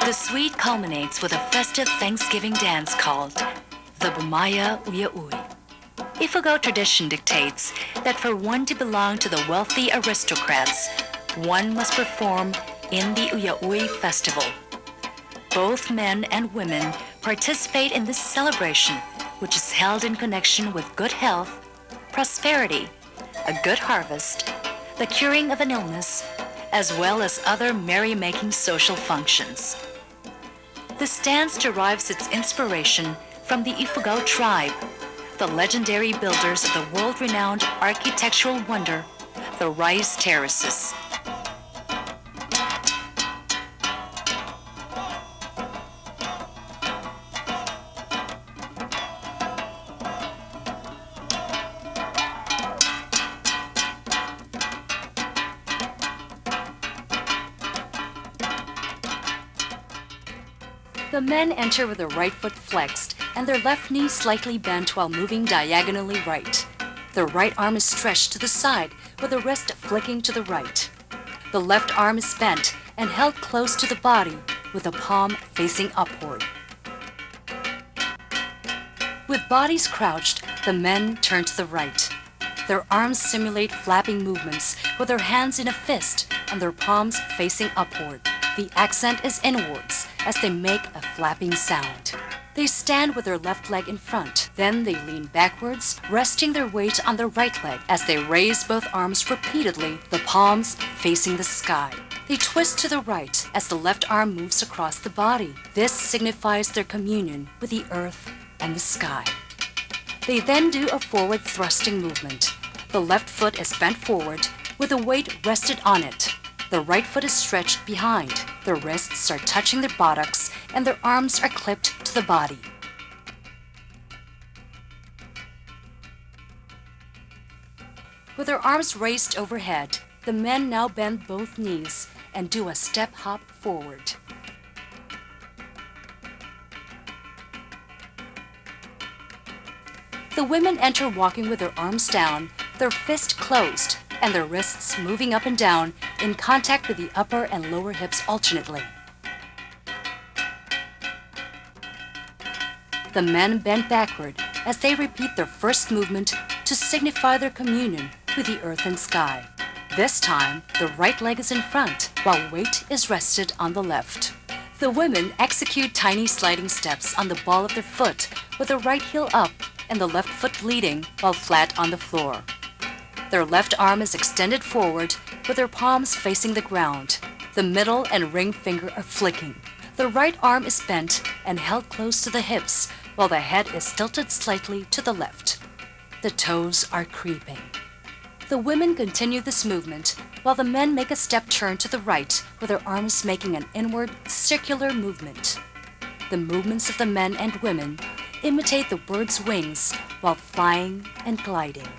The suite culminates with a festive Thanksgiving dance called the Bumayah uyauy. Ifugao tradition dictates that for one to belong to the wealthy aristocrats, one must perform in the uyauy festival. Both men and women participate in this celebration, which is held in connection with good health, prosperity, a good harvest, the curing of an illness, as well as other merrymaking social functions. This dance derives its inspiration from the Ifugao tribe, the legendary builders of the world-renowned architectural wonder, the rice terraces. The men enter with their right foot flexed and their left knee slightly bent while moving diagonally right. The right arm is stretched to the side with the wrist flicking to the right. The left arm is bent and held close to the body with the palm facing upward. With bodies crouched, the men turn to the right. Their arms simulate flapping movements with their hands in a fist and their palms facing upward. The accent is inwards as they make a flapping sound. They stand with their left leg in front. Then they lean backwards, resting their weight on their right leg as they raise both arms repeatedly, the palms facing the sky. They twist to the right as the left arm moves across the body. This signifies their communion with the earth and the sky. They then do a forward thrusting movement. The left foot is bent forward with the weight rested on it. The right foot is stretched behind. Their wrists are touching their buttocks and their arms are clipped to the body. With their arms raised overhead, the men now bend both knees and do a step hop forward. The women enter walking with their arms down, their fist closed, and their wrists moving up and down in contact with the upper and lower hips alternately. The men bend backward as they repeat their first movement to signify their communion with the earth and sky. This time, the right leg is in front, while weight is rested on the left. The women execute tiny sliding steps on the ball of their foot with the right heel up and the left foot leading while flat on the floor. Their left arm is extended forward with their palms facing the ground. The middle and ring finger are flicking. The right arm is bent and held close to the hips while the head is tilted slightly to the left. The toes are creeping. The women continue this movement while the men make a step turn to the right with their arms making an inward circular movement. The movements of the men and women imitate the bird's wings while flying and gliding.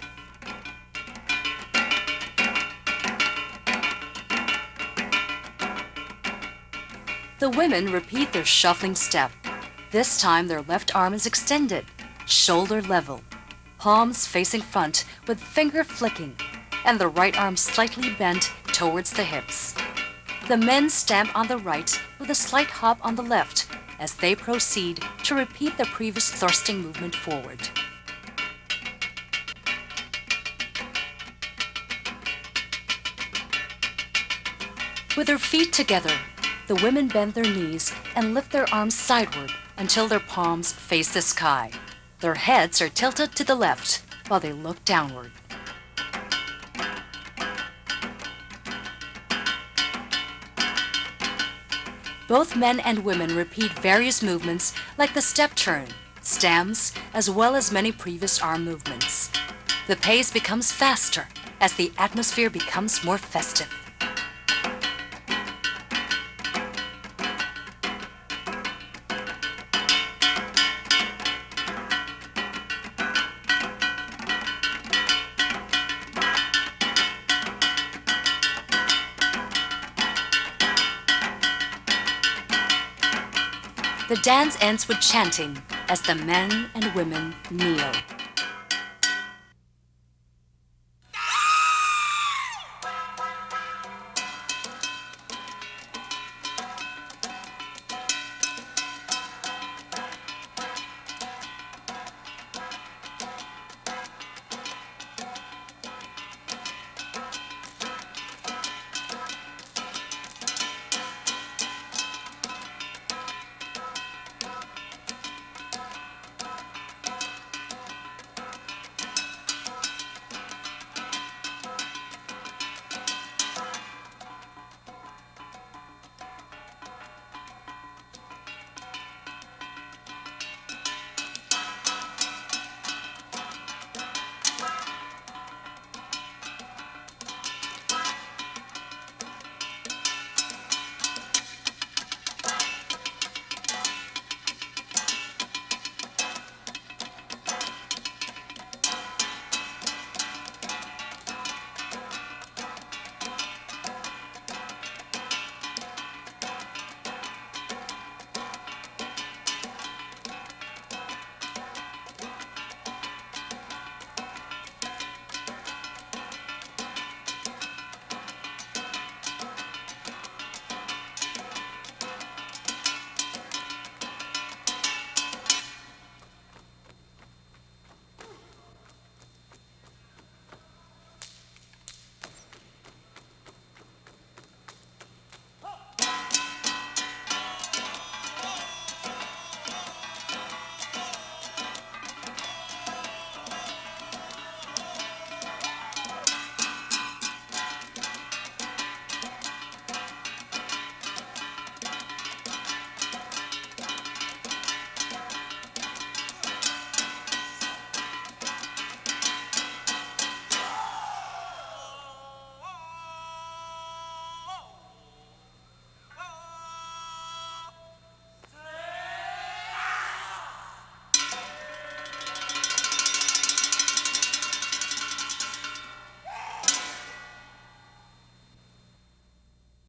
The women repeat their shuffling step. This time their left arm is extended, shoulder level, palms facing front with finger flicking, and the right arm slightly bent towards the hips. The men stamp on the right with a slight hop on the left as they proceed to repeat the previous thrusting movement forward. With their feet together, the women bend their knees and lift their arms sideward until their palms face the sky. Their heads are tilted to the left while they look downward. Both men and women repeat various movements like the step turn, stamps, as well as many previous arm movements. The pace becomes faster as the atmosphere becomes more festive. The dance ends with chanting as the men and women kneel.